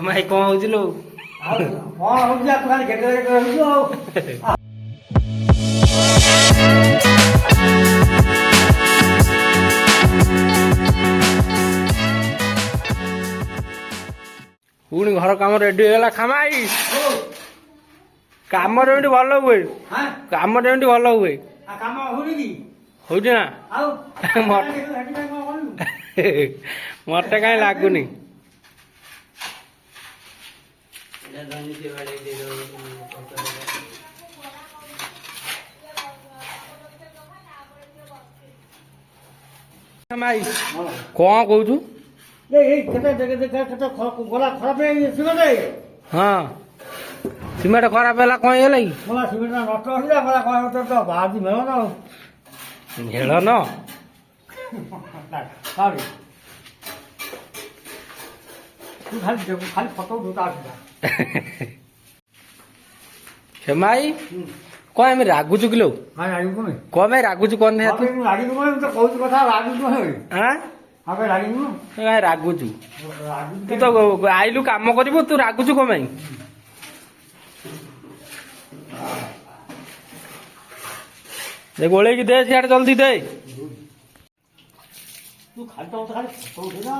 ମାଇ କଣ ହଉଛି ଲୋ? କଣ ହଉଛି ତୁ ଖାଲି ଗେଟେ ଗେଟେ ହଉଛୁ ଆଉ। ପୁଣି ଘର କାମ ରେଡି ହେଇଗଲା ଖାମାଇ। କାମରେ ଏମିତି ଭଲ ହୁଏ, କାମରେ ଏମିତି ଭଲ ହୁଏ। କାମ ହଉନି କି? ହଉଛି ନା? ଆଉ ମତେ କାହିଁ ଲାଗୁନି। ମାଇ କଣ କହୁଛୁ? ହଁ ସିମେଣ୍ଟ ଖରାପ ହେଲା କଣ ହେଇଗଲା କି? ହେଳନ ଖାଲି ଫଟୋ ଉଠା ମାଇ କଣ ଏମିତି ରାଗୁଛୁ କିଲୋ? କଣ ପାଇଁ ରାଗୁଛୁ କଣ କହୁଛୁ କଥା ରାଗୁଛୁ କାଇଁ ରାଗୁଛୁ? ତୁ ତ ଆଇଲୁ କାମ କରିବୁ, ତୁ ରାଗୁଛୁ କଣ ପାଇଁ? ଗୋଳେଇକି ଦେ ସିଆଡେ ଜଲ୍ଦି ଦେ। ତୁ ଖାଲି ତ ଖାଲି ଫଟୋ ଉଠେଇଲା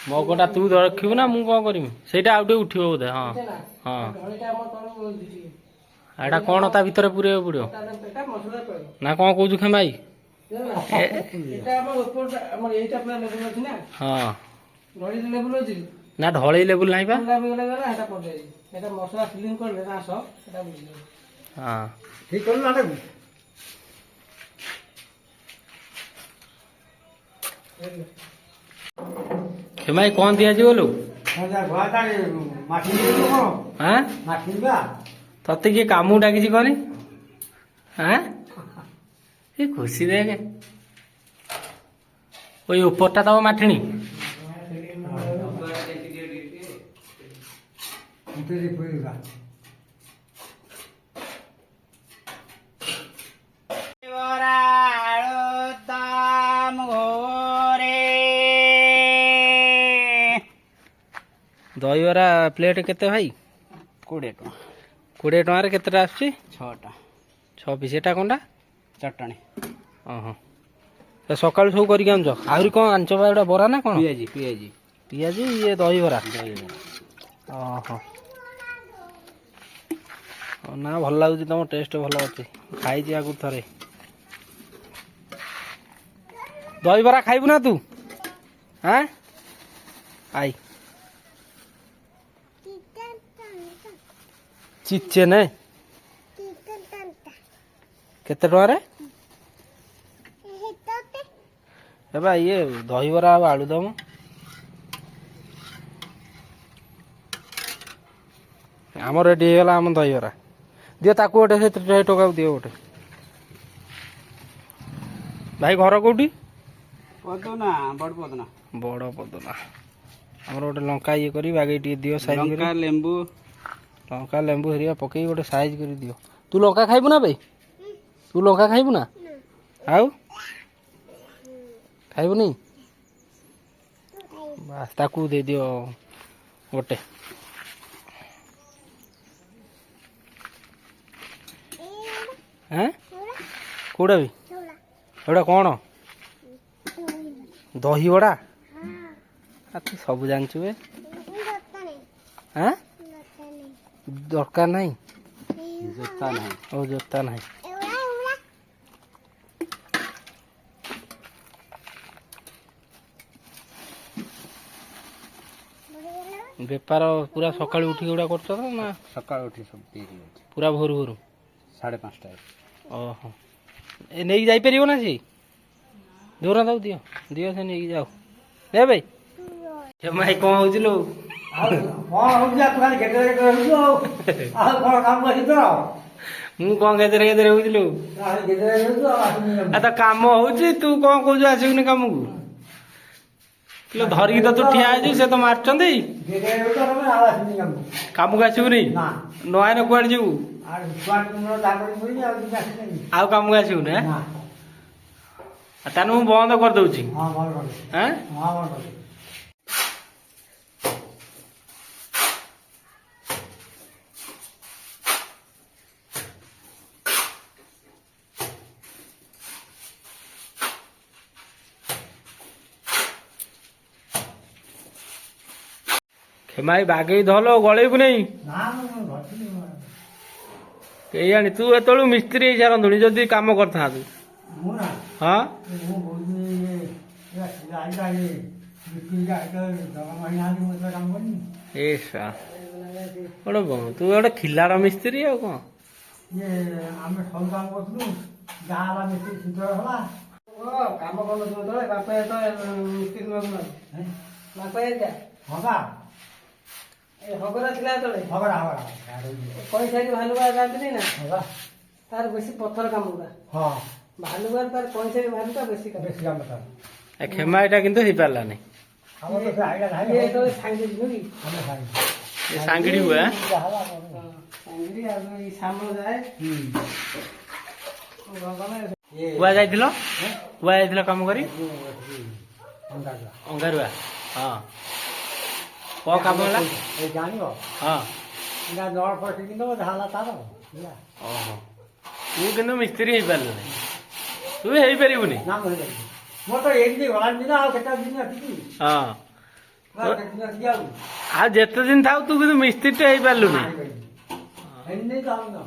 ମଗଟା ତୁ ରଖିବୁ ନା ମୁଁ କଣ କରିବି? ସେଇଟା ଆଉ ଟିକେ ଉଠିବ ବୋଧେ। ହଁ ହଁ ଏଇଟା କଣ ତା ଭିତରେ ପୁରେଇବାକୁ ପଡିବ ନା କଣ କହୁଛୁ ଖେମାଇ? ହଁ ନା ଢଳେଇ ଲେବୁଲ ନାହିଁ ବା। ହଁ ଠିକ କଲୁ ନା ତାକୁ। ଖେମାଇ କଣ ଦିଆଯିବ ଲୋ? ତତେ କିଏ କାମକୁ ଡାକିଛି କହନି? ଏ ଖୁସି ଦେଖେ ওই উপরটা দাও মাঠিনি দহিবରା প্লেট কেতে ভাই? 20 ଟଙ୍କା। 20 ଟଙ୍କାରେ କେତେଟା ଆସୁଛି? 6ଟା। 6 ପିସ୍। ଏଟା କଣଟା? ଚଟଣି। ଓହୋ ସକାଳୁ ସବୁ କରିକି ଆଣୁଛ? ଆହୁରି କଣ ଆଣିଛ ବା? ଏଟା ବରା ନା କଣ? ପିଆଜି ଇଏ ଦହିବରା। ଓହୋ ନା ଭଲ ଲାଗୁଛି, ତମ ଟେଷ୍ଟ ଭଲ ଅଛି। ଖାଇଛି ଆଗରୁ ଥରେ। ଦହିବରା ଖାଇବୁ ନା ତୁ? ଆଇ ଚିଚେନ କେତେ ଟଙ୍କାରେ? ଏବେ ଇଏ ଦହିବରା ଆଉ ଆଳୁଦମ। ଆମର ରେଡି ହେଇଗଲା ଆମ ଦହିବରା। ଦିଅ ତାକୁ ଗୋଟେ, ସେ 30 ଟଙ୍କାକୁ ଦିଅ ଗୋଟେ। ଭାଇ ଘର କୋଉଠି? ପଦନା, ବଡ ପଦନା। ବଡ ପଦନା। ଆମର ଗୋଟେ ଲଙ୍କା ଇଏ କରି ବାଗେଇ ଟିକେ ଦିଅ ସାଇଜ କରି। ଲଙ୍କା ଲେମ୍ବୁ ହେରିକା ପକେଇକି ଗୋଟେ ସାଇଜ କରି ଦିଅ। ତୁ ଲଙ୍କା ଖାଇବୁ ନା ବେ? ତୁ ଲଙ୍କା ଖାଇବୁ ନା? ଆଉ ଖାଇବୁନି? ବାସ୍ ତାକୁ ଦେଇଦିଅ ଗୋଟେ। କୋଉଟା ବି? ଏଗୁଡ଼ା କଣ? ଦହିବରା? ତୁ ସବୁ ଜାଣିଛୁ ବେ। ଦରକାର ନାହିଁ? ଓ ଜୋତା ନାହିଁ। ବେପାର ପୁରା ସକାଳୁ ଉଠିକି ଗୁଡ଼ା କରୁଛ ନା? ସକାଳୁ ଉଠି ସବୁ ପୁରା ଭୋରୁ ଭୋରୁ 5:30। ଓହୋ ଏ ନେଇକି ଯାଇପାରିବ ନା ସେ? ଦୌରା ତାକୁ ଦିଅ, ଦିଅ ସେ ନେଇକି ଯାଉ। ଦେ ଭାଇ ଭାଇ କଣ ହଉଛି ଲୋ? ମୁଁ କଣ ଗେଜରେ ଗେଜରେ ହଉଛି ଲୋ? ତ କାମ ହଉଛି, ତୁ କଣ କହୁଛୁ ଆସିବୁନି କାମକୁ? ଧରିକି ତ ତୁ ଠିଆ ହେଇଛୁ, ସେ ତ ମାରୁଛନ୍ତି। କାମକୁ ଆସିବୁନି? ନ ଆଇଲେ କୁଆଡେ ଯିବୁ? আর ছুয়া ତୁମର ତାପରେ କରିବି ଆଉ କିଛି ଆସିନାହିଁ ଆଉ କାମକୁ ଆସିବୁନି ନା ତାହେଲେ ମୁଁ ବନ୍ଦ କରିଦଉଛି ହଁ ଭଲ ଭଲ ଆଁ ହଁ ଭଲ ଭଲ ଖେମାଇ ବାଗେଇ ଧଲ ଗଳେଇବୁ ନେଇ ନା ମୁଁ ଧରିଥିଲି କେଜାଣି ତୁ ଏତେବେଳୁ ମିସ୍ତ୍ରୀ ହେଇ ସାରନ୍ତୁଣି ଯଦି କାମ କରିଥାନ୍ତୁ ମୁଁ ନା ହଁ ମୁଁ କହୁଥିଲି ଆଇଟା ମିସ୍ତ୍ରୀଟା ଦରମା ନାହାନ୍ତି ମୁଁ ଏତେ କାମ କରିନି ଏ ସା ଗୋଟେ ତୁ ଗୋଟେ ଖିଲାର ମିସ୍ତ୍ରୀ ଆଉ କଣ ଇଏ ଆମେ ସବୁ କାମ କରୁଥିଲୁ ଯାହା ହେଲା ମିସ୍ତ୍ରୀ ଶୀଘ୍ର ହେଲା କାମ କରୁନଥିବ ତଳେ ବାପା ମିସ୍ତ୍ରୀ ବାପା ହଁ ବା ହଗରା ଥିଲା ତଳେ ହବରା ହବରା କଇଁସାରି ଭାଲୁକା ଯାଆନ୍ତିନି ନା ହଁ ବା ତାର ବେଶୀ ପଥର କାମ ଗୁଡ଼ା ହଁ ଭାଲୁକା ତାର କଇଁସାରି ଭାଲୁକା ବେଶୀ କାମ ବେଶୀ କାମ ତାର ଖେମା ଏଇଟା କିନ୍ତୁ ହେଇପାରିଲାନି ଆମର ତ ସେ ଆଇଲା ନାହିଁ ଇଏ ଯେତେବେଳେ ସାଙ୍ଗେ ଯିବ କି ଆମେ ଖାଇବୁ ଏ ସାଙ୍ଗିଡି ହୁଏ ଯାହା ହେଲା କରିବୁ। ସାଙ୍ଗିଡି ଆଉ ଏଇ ସାମ ଯାଏ ହୁଁ ଇଏ କୁଆ ଯାଇଥିଲ କୁଆ ଯାଇଥିଲ କାମ କରି ଅଙ୍ଗାରୁଆ ଅଙ୍ଗାରୁଆ ହଁ କଣ କାମ ହେଲା ଏ ଜାଣିବ ହଁ ଏଇଟା ଜଳ ପଶିକି ଦେବ ଯାହା ହେଲା ତାର ହେଲା ଓହୋ ତୁ କିନ୍ତୁ ମିସ୍ତ୍ରୀ ହେଇପାରିଲୁନି ତୁ ହେଇପାରିବୁନି ନା ମୁଁ ହେଇପାରିବି ମୋର ତ ଏମିତି ଗଲାଣି ଦିନ ଆଉ କେତେ ଦିନ ଅଛି ହଁ କେତେ ଦିନ ଅଛି ଆଉ ଆଉ ଯେତେ ଦିନ ଥାଉ ତୁ କିନ୍ତୁ ମିସ୍ତ୍ରୀଟା ହେଇପାରିଲୁନି ଏମିତି ତ ଆଉ